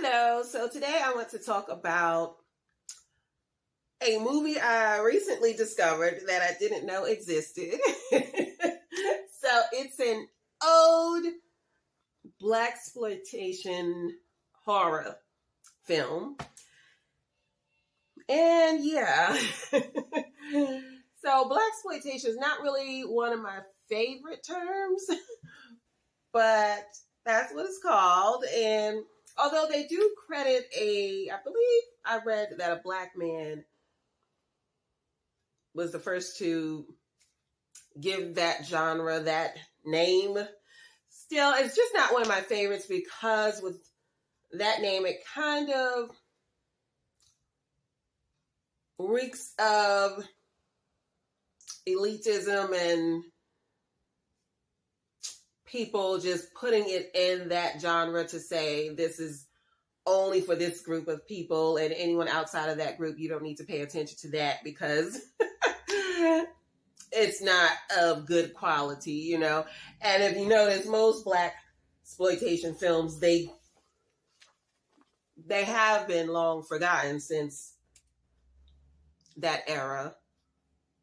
Hello. So today I want to talk about a movie I recently discovered that I didn't know existed. So it's an old Blaxploitation horror film. And yeah. So Blaxploitation is not really one of my favorite terms, but that's what it's called. And although they do credit I believe I read that a black man was the first to give that genre that name. Still, it's just not one of my favorites because with that name, it kind of reeks of elitism and people just putting it in that genre to say this is only for this group of people and anyone outside of that group, you don't need to pay attention to that because it's not of good quality, you know. And if you notice, most Blaxploitation films, they have been long forgotten since that era,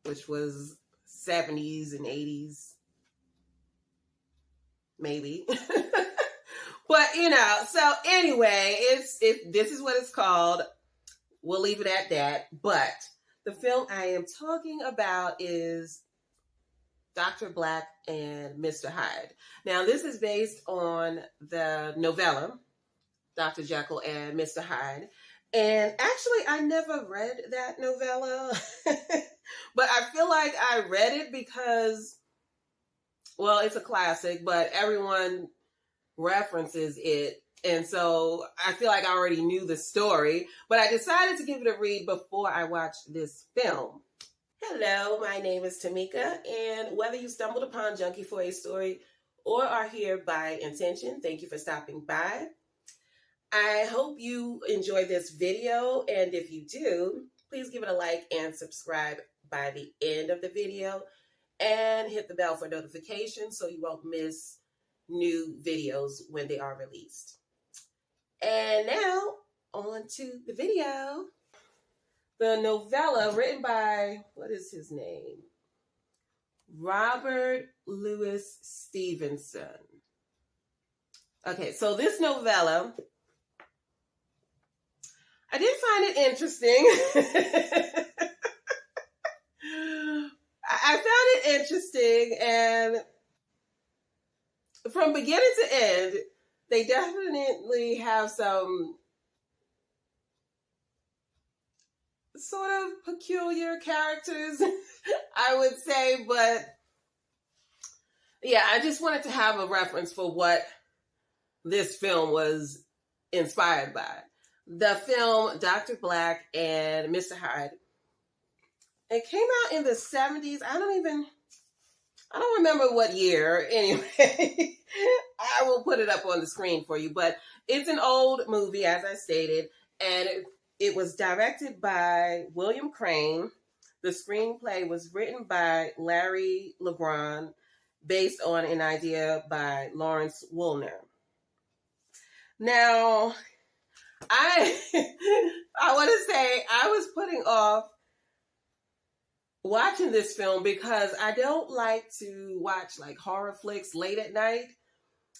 which was 70s and 80s, maybe. But, you know, so anyway, if this is what it's called, we'll leave it at that. But the film I am talking about is Dr. Black and Mr. Hyde. Now, this is based on the novella, Dr. Jekyll and Mr. Hyde. And actually, I never read that novella, but I feel like I read it because, well, it's a classic, but everyone references it. And so I feel like I already knew the story, but I decided to give it a read before I watched this film. Hello, my name is Tamika, and whether you stumbled upon Junkie for a Story or are here by intention, thank you for stopping by. I hope you enjoyed this video, and if you do, please give it a like and subscribe by the end of the video, and hit the bell for notifications so you won't miss new videos when they are released. And now, on to the video. The novella written by, what is his name? Robert Louis Stevenson. Okay, so this novella, I did find it interesting. I found it interesting, and from beginning to end, they definitely have some sort of peculiar characters, I would say, but yeah, I just wanted to have a reference for what this film was inspired by. The film Dr. Black and Mr. Hyde, it came out in the 70s. I don't remember what year. Anyway, I will put it up on the screen for you, but it's an old movie, as I stated, and it was directed by William Crane. The screenplay was written by Larry LeBron, based on an idea by Lawrence Woolner. Now, I want to say I was putting off watching this film because I don't like to watch like horror flicks late at night.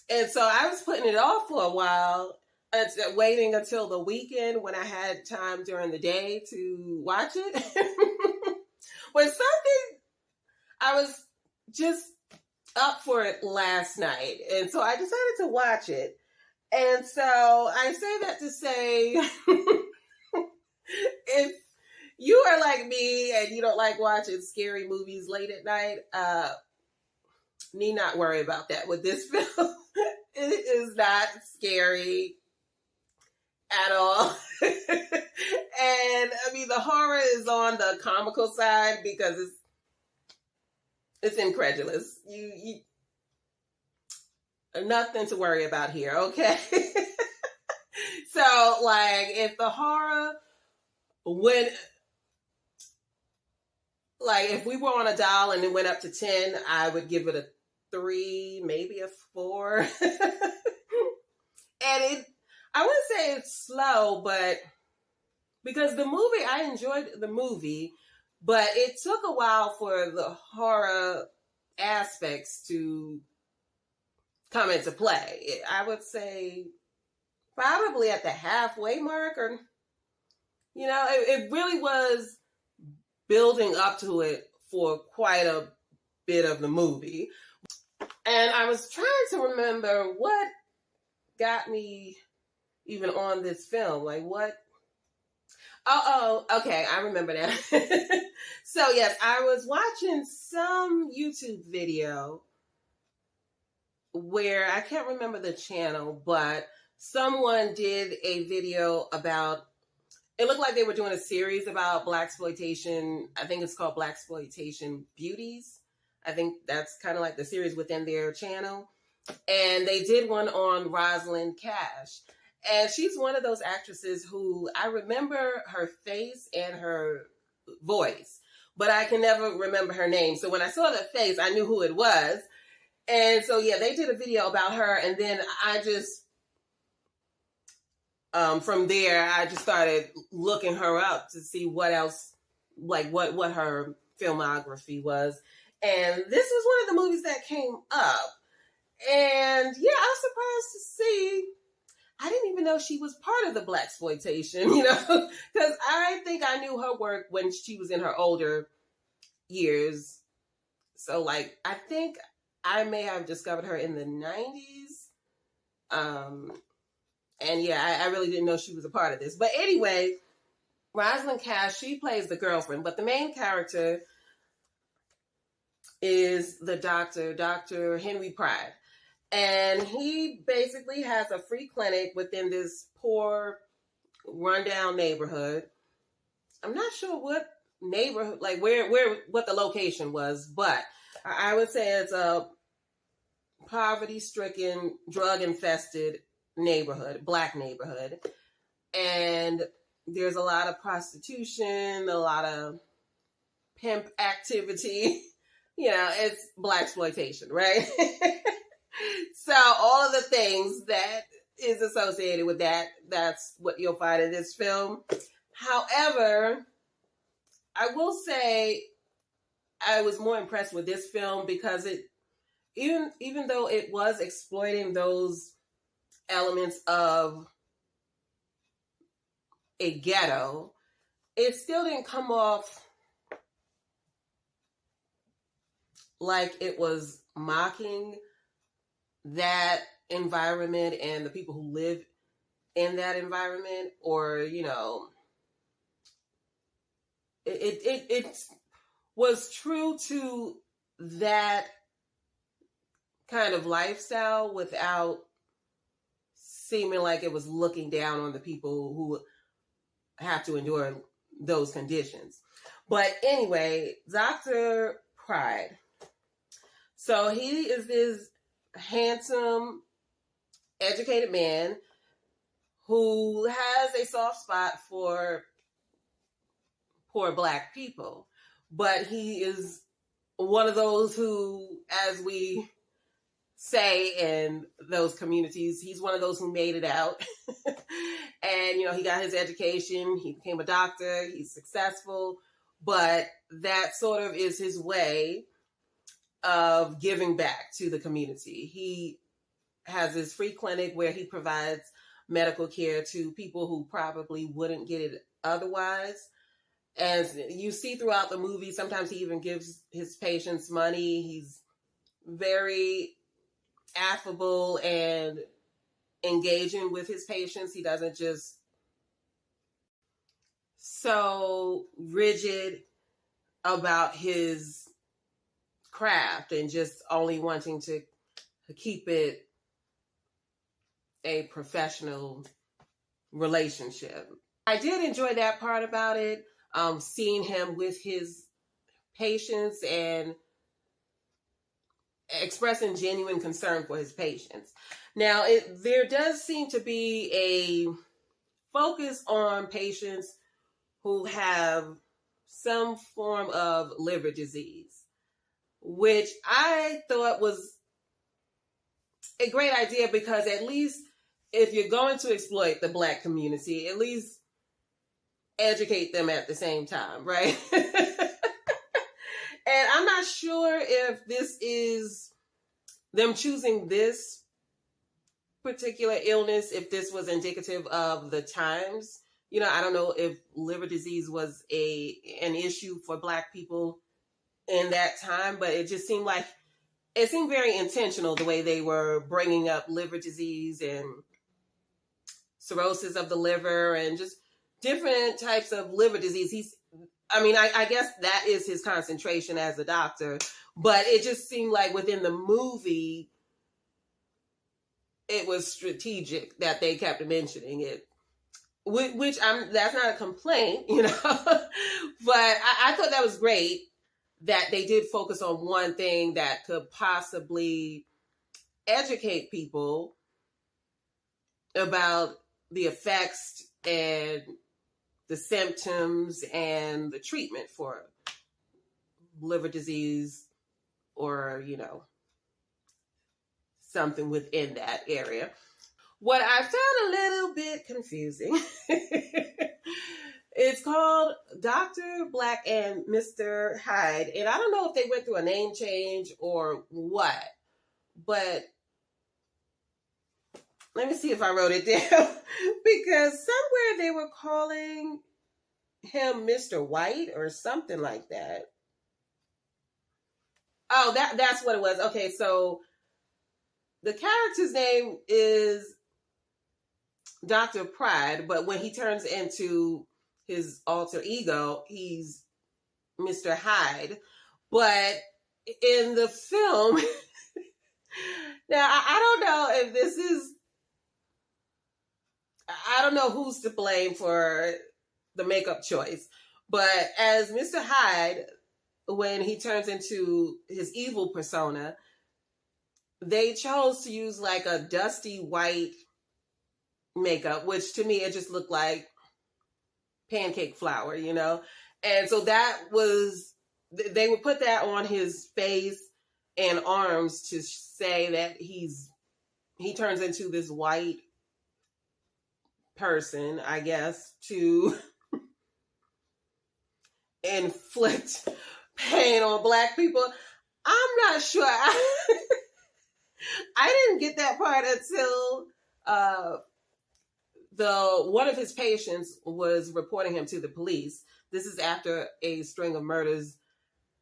And so I was putting it off for a while, waiting until the weekend when I had time during the day to watch it. But something, I was just up for it last night. And so I decided to watch it. And so I say that to say, if you are like me and you don't like watching scary movies late at night, need not worry about that with this film. It is not scary at all. And I mean, the horror is on the comical side because it's incredulous. You nothing to worry about here, okay? So, like, if the horror if we were on a dial and it went up to 10, I would give it a 3, maybe a 4. And I wouldn't say it's slow, but because I enjoyed the movie, but it took a while for the horror aspects to come into play. I would say probably at the halfway mark, or, it really was building up to it for quite a bit of the movie. And I was trying to remember what got me even on this film. Like what? Oh, okay. I remember now. So yes, I was watching some YouTube video where I can't remember the channel, but someone did a video about, it looked like they were doing a series about Blaxploitation. I think it's called Blaxploitation Beauties. I think that's kind of like the series within their channel. And they did one on Rosalind Cash. And she's one of those actresses who I remember her face and her voice, but I can never remember her name. So when I saw the face, I knew who it was. And so, yeah, they did a video about her. And then I just, from there, I just started looking her up to see what else, like what her filmography was. And this was one of the movies that came up. And yeah, I was surprised to see, I didn't even know she was part of the Blaxploitation, because I think I knew her work when she was in her older years. So like, I think I may have discovered her in the 90s. And yeah, I really didn't know she was a part of this. But anyway, Rosalind Cash, she plays the girlfriend, but the main character is the doctor, Dr. Henry Pride. And he basically has a free clinic within this poor, rundown neighborhood. I'm not sure what neighborhood, like what the location was, but I would say it's a poverty-stricken, drug-infested neighborhood, Black neighborhood. And there's a lot of prostitution, a lot of pimp activity. It's Blaxploitation, right? So all of the things that is associated with that, that's what you'll find in this film. However, I will say I was more impressed with this film because it, even though it was exploiting those elements of a ghetto, it still didn't come off like it was mocking that environment and the people who live in that environment, or it was true to that kind of lifestyle without seeming like it was looking down on the people who have to endure those conditions. But anyway, Dr. Pride. So he is this handsome, educated man who has a soft spot for poor Black people. But he is one of those who, as we say in those communities, he's one of those who made it out. And, he got his education, he became a doctor, he's successful, but that sort of is his way of giving back to the community. He has his free clinic where he provides medical care to people who probably wouldn't get it otherwise. As you see throughout the movie, sometimes he even gives his patients money. He's very affable and engaging with his patients. He doesn't just so rigid about his craft and just only wanting to keep it a professional relationship. I did enjoy that part about it, seeing him with his patients and expressing genuine concern for his patients. Now, there does seem to be a focus on patients who have some form of liver disease, which I thought was a great idea because at least if you're going to exploit the Black community, at least educate them at the same time, right? And I'm not sure if this is them choosing this particular illness, if this was indicative of the times. You know, I don't know if liver disease was an issue for Black people in that time, but it just seemed very intentional the way they were bringing up liver disease and cirrhosis of the liver and just different types of liver disease. I guess that is his concentration as a doctor, but it just seemed like within the movie, it was strategic that they kept mentioning it, which that's not a complaint, you know, but I thought that was great that they did focus on one thing that could possibly educate people about the effects and the symptoms and the treatment for liver disease, or, you know, something within that area. What I found a little bit confusing, it's called Dr. Black and Mr. Hyde. And I don't know if they went through a name change or what, but let me see if I wrote it down. Because somewhere they were calling him Mr. White or something like that. Oh, that's what it was. Okay, so the character's name is Dr. Pride, but when he turns into his alter ego, he's Mr. Hyde. But in the film, now I don't know if this is, I don't know who's to blame for the makeup choice, but as Mr. Hyde, when he turns into his evil persona, they chose to use like a dusty white makeup, which to me, it just looked like pancake flour, you know? And so that was, they would put that on his face and arms to say that he turns into this white person, I guess, to inflict pain on Black people. I'm not sure. I didn't get that part until one of his patients was reporting him to the police. This is after a string of murders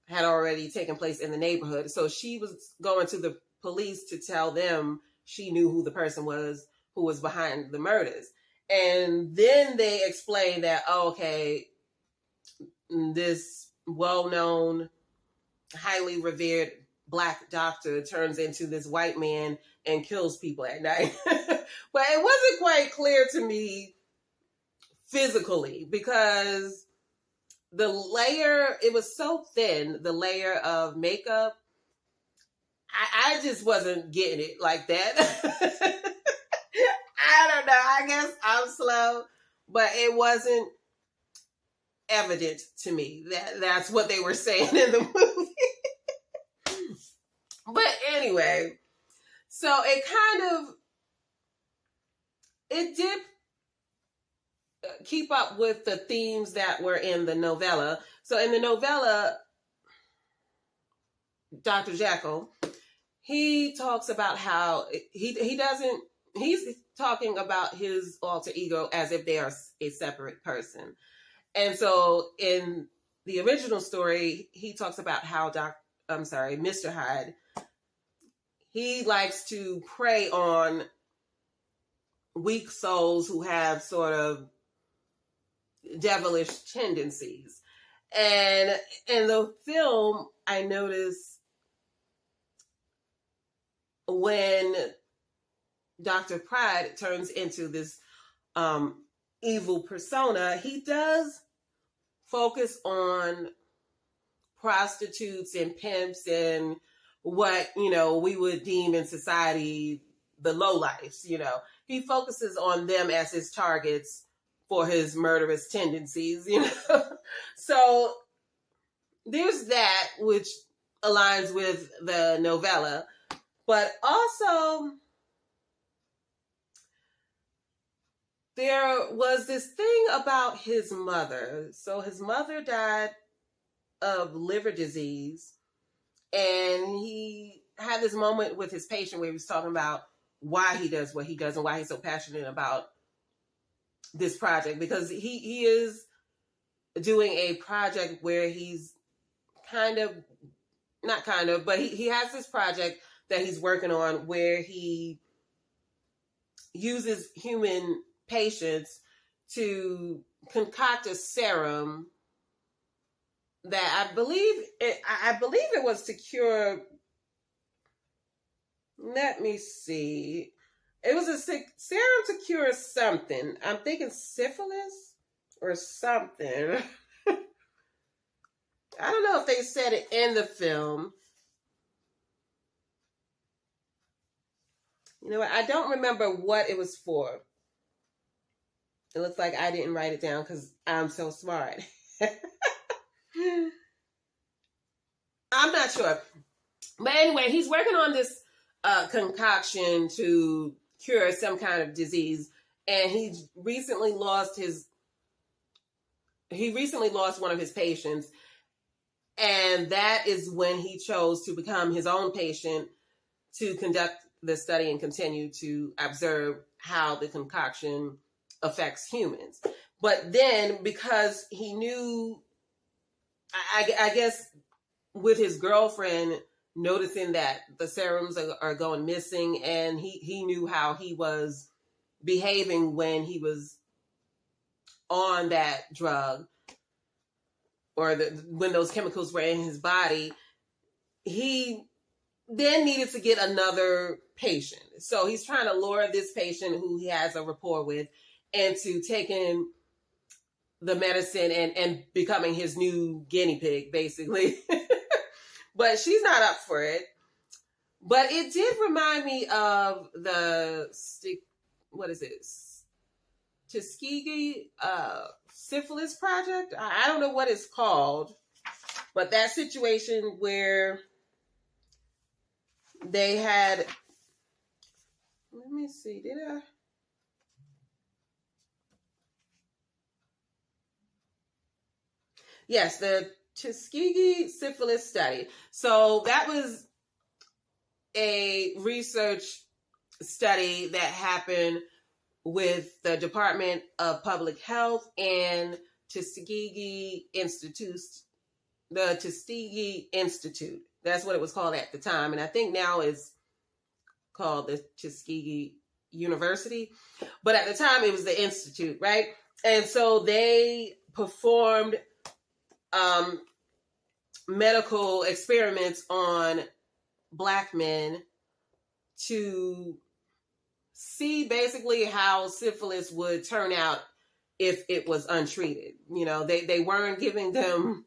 had already taken place in the neighborhood. So she was going to the police to tell them she knew who the person was who was behind the murders. And then they explained that, oh, okay, this well-known, highly revered Black doctor turns into this white man and kills people at night. But it wasn't quite clear to me physically, because the layer, it was so thin, the layer of makeup, I just wasn't getting it like that. I don't know. I guess I'm slow, but it wasn't evident to me that that's what they were saying in the movie. But anyway, so it did keep up with the themes that were in the novella. So in the novella, Dr. Jekyll, he talks about how he's talking about his alter ego as if they are a separate person. And so in the original story, he talks about how Mr. Hyde, he likes to prey on weak souls who have sort of devilish tendencies. And in the film, I noticed when Dr. Pride turns into this evil persona, he does focus on prostitutes and pimps and what, you know, we would deem in society the lowlifes, you know. He focuses on them as his targets for his murderous tendencies, you know. So there's that, which aligns with the novella. But also, there was this thing about his mother. So his mother died of liver disease, and he had this moment with his patient where he was talking about why he does what he does and why he's so passionate about this project, because he is doing a project where he's but he has this project that he's working on where he uses human patients to concoct a serum that I believe it was to cure. Let me see. It was a serum to cure something. I'm thinking syphilis or something. I don't know if they said it in the film. You know what? I don't remember what it was for. It looks like I didn't write it down because I'm so smart. I'm not sure. But anyway, he's working on this concoction to cure some kind of disease. And he recently lost one of his patients. And that is when he chose to become his own patient to conduct the study and continue to observe how the concoction affects humans. But then, because he knew, I guess, with his girlfriend noticing that the serums are going missing, and he knew how he was behaving when he was on that drug, or when those chemicals were in his body, he then needed to get another patient. So he's trying to lure this patient who he has a rapport with into taking the medicine and becoming his new guinea pig, basically. But she's not up for it. But it did remind me of the Tuskegee syphilis project. I don't know what it's called, but that situation where they had, let me see, yes, the Tuskegee syphilis study. So that was a research study that happened with the Department of Public Health and Tuskegee Institute, the Tuskegee Institute. That's what it was called at the time. And I think now it's called the Tuskegee University. But at the time it was the Institute, right? And so they performed medical experiments on Black men to see basically how syphilis would turn out if it was untreated. You know, they weren't giving them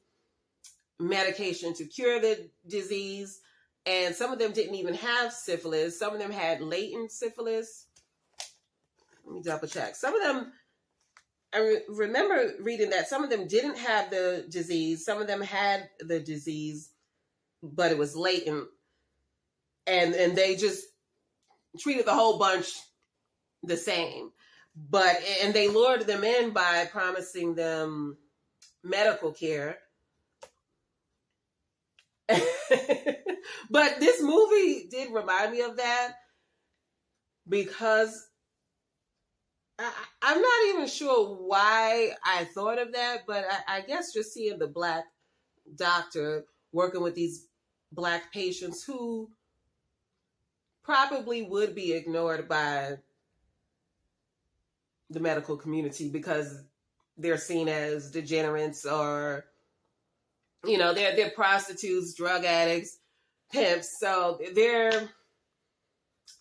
medication to cure the disease, and some of them didn't even have syphilis. Some of them had latent syphilis. Let me double check. Some of them, I remember reading that some of them didn't have the disease. Some of them had the disease, but it was latent. And they just treated the whole bunch the same. And they lured them in by promising them medical care. But this movie did remind me of that, because I'm not even sure why I thought of that, but I guess just seeing the Black doctor working with these Black patients who probably would be ignored by the medical community because they're seen as degenerates, or, you know, they're prostitutes, drug addicts, pimps. So they're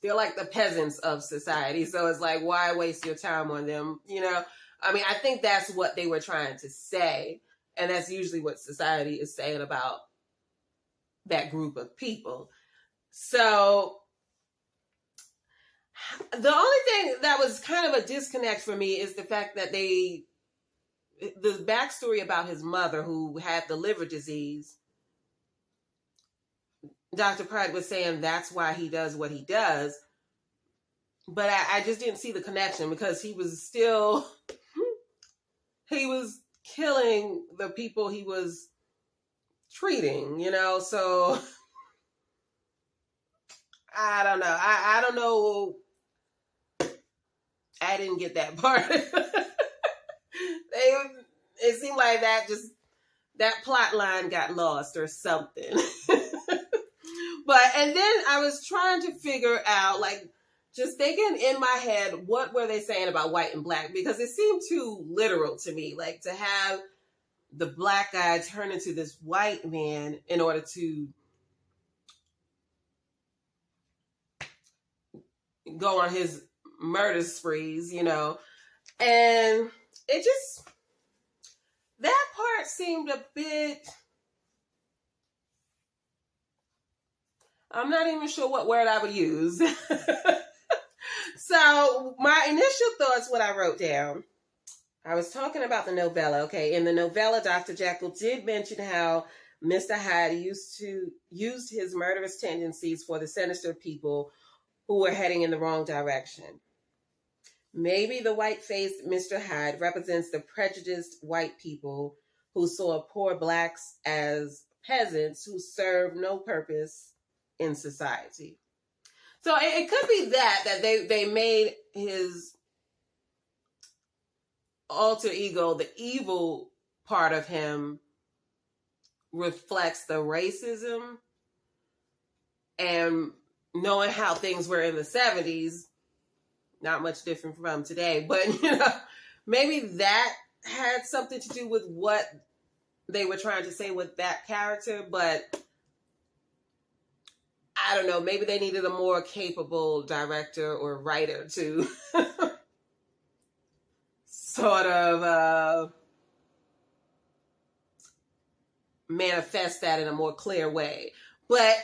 like the peasants of society. So it's like, why waste your time on them? You know, I mean, I think that's what they were trying to say. And that's usually what society is saying about that group of people. So the only thing that was kind of a disconnect for me is the fact that the backstory about his mother who had the liver disease, Dr. Pride was saying that's why he does what he does. but I just didn't see the connection because he was killing the people he was treating, so I don't know. I don't know. I didn't get that part. It seemed like that plot line got lost or something. And then I was trying to figure out, like, just thinking in my head, what were they saying about white and black? Because it seemed too literal to me, like to have the black guy turn into this white man in order to go on his murder sprees, and it just, that part seemed a bit, I'm not even sure what word I would use. So my initial thoughts, what I wrote down, I was talking about the novella. Okay, in the novella, Dr. Jekyll did mention how Mr. Hyde used his murderous tendencies for the sinister people who were heading in the wrong direction. Maybe the white-faced Mr. Hyde represents the prejudiced white people who saw poor blacks as peasants who serve no purpose in society. So it could be that they made his alter ego, the evil part of him, reflects the racism, and knowing how things were in the 70s, not much different from today, but maybe that had something to do with what they were trying to say with that character. But I don't know, maybe they needed a more capable director or writer to sort of manifest that in a more clear way. But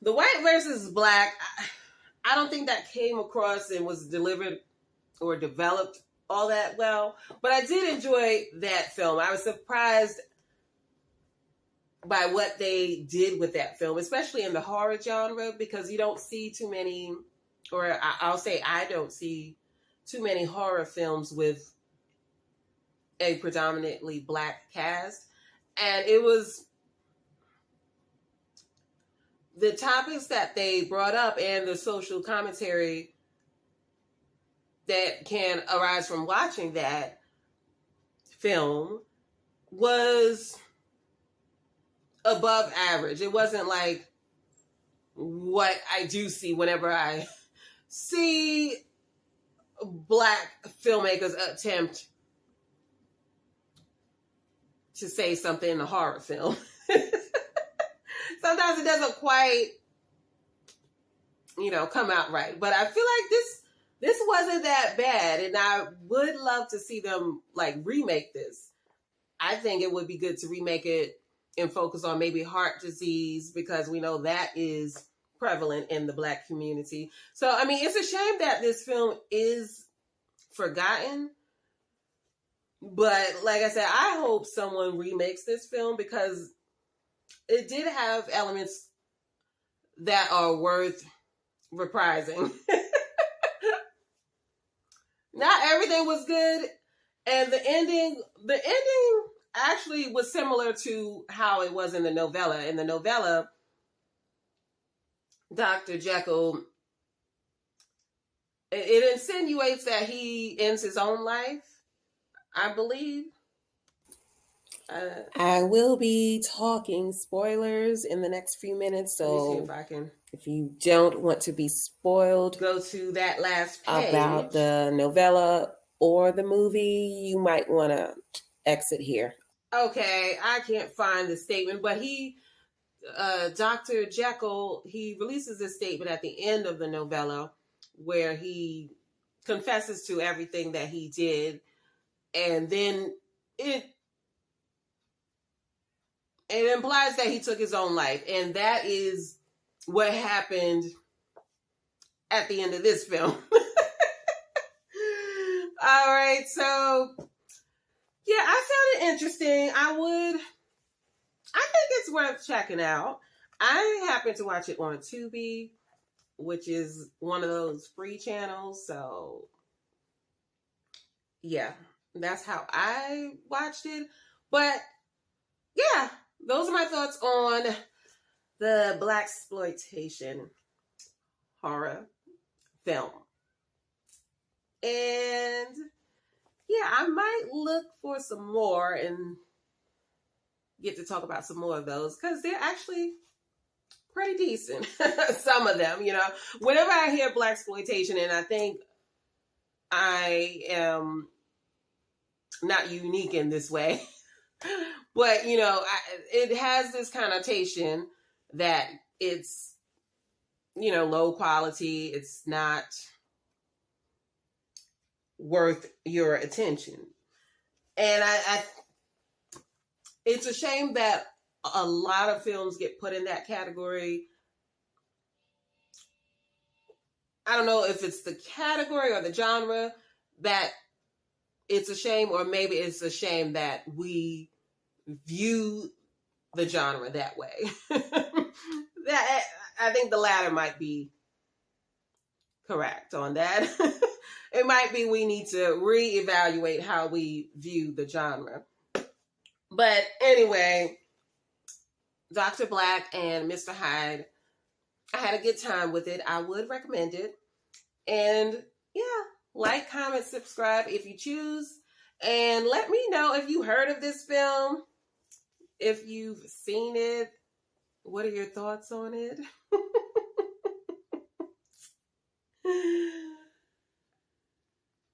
the white versus black, I don't think that came across and was delivered or developed all that well. But I did enjoy that film. I was surprised by what they did with that film, especially in the horror genre, because you don't see too many, or I'll say I don't see too many horror films with a predominantly black cast. And it was the topics that they brought up and the social commentary that can arise from watching that film was above average. It wasn't like what I do see whenever I see black filmmakers attempt to say something in a horror film. Sometimes it doesn't quite, come out right. But I feel like this wasn't that bad, and I would love to see them remake this. I think it would be good to remake it and focus on maybe heart disease, because we know that is prevalent in the black community. So, I mean, it's a shame that this film is forgotten. But like I said, I hope someone remakes this film, because it did have elements that are worth reprising. Not everything was good, and the ending actually was similar to how it was in the novella. In the novella, Dr. Jekyll, it insinuates that he ends his own life, I believe. I will be talking spoilers in the next few minutes, so let me see if I can. If you don't want to be spoiled, go to that last page about the novella or the movie. You might want to exit here. Okay, I can't find the statement, but Dr. Jekyll, he releases this statement at the end of the novella where he confesses to everything that he did, and then it implies that he took his own life. And that is what happened at the end of this film. All right. So, yeah, I found it interesting. I think it's worth checking out. I happened to watch it on Tubi, which is one of those free channels. So yeah, that's how I watched it. But yeah, those are my thoughts on the Blaxploitation horror film. And yeah, I might look for some more and get to talk about some more of those because they're actually pretty decent. Some of them, you know. Whenever I hear Blaxploitation, and I think I am not unique in this way, but you know, it has this connotation that it's, you know, low quality. It's not worth your attention. And it's a shame that a lot of films get put in that category. I don't know if it's the category or the genre that it's a shame, or maybe it's a shame that we view the genre that way. That, I think the latter might be correct on that. It might be we need to reevaluate how we view the genre. But anyway, Dr. Black and Mr. Hyde, I had a good time with it. I would recommend it. And yeah, like, comment, subscribe if you choose. And let me know if you heard of this film, if you've seen it. What are your thoughts on it?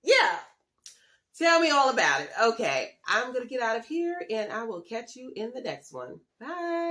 Yeah, tell me all about it. Okay, I'm going to get out of here and I will catch you in the next one. Bye.